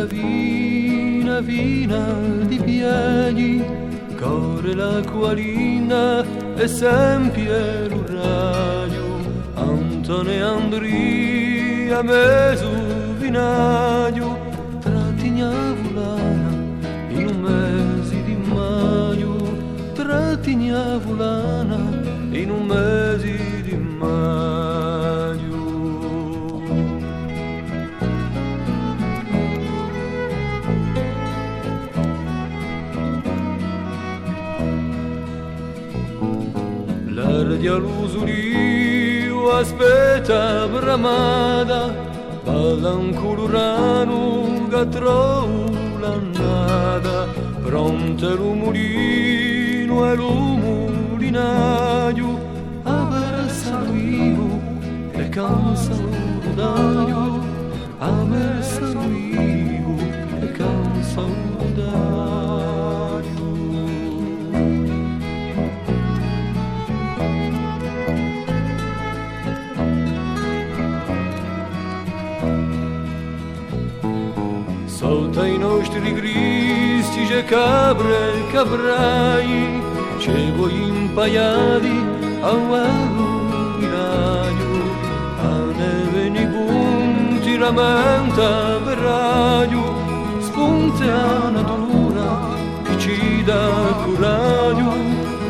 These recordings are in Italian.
vina, vina di piedi, corre l'acquolina e sempre l'uraglio, Antone Andria mesu vinaglio, trattigna volana in un mese di maggio, trattigna volana in un mese di maggio. L'ardia l'usurio aspetta bramada, ballan colorano che trova l'annata, pronta lo mulino e lo mulinaio, abbracciano io e cansano d'aglio, abbracciano io e cansano d'aglio. Sotto i nostri gristi c'è capre e cabrai, c'è voi impaiati a un vinaglio, a neve nei punti ramenta per raglio, spunte a natura che ci dà coraggio,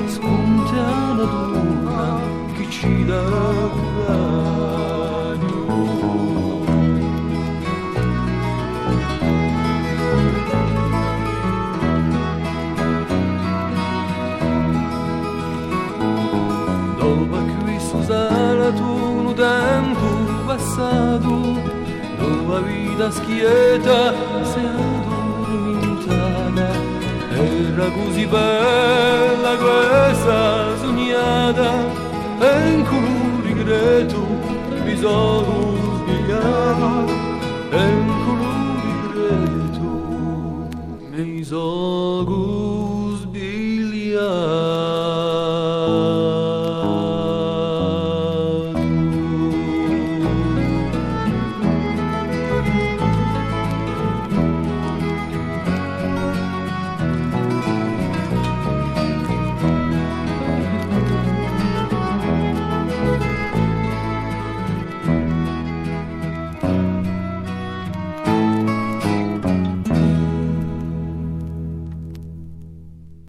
spunte a natura che ci dà coraggio. Dopo che Susana tu un tempo passato, nuova vita schieta si è addormentata, era così bella questa sognata, e in colori greto mi sono svegliato, e in colori greto mi sono svegliato.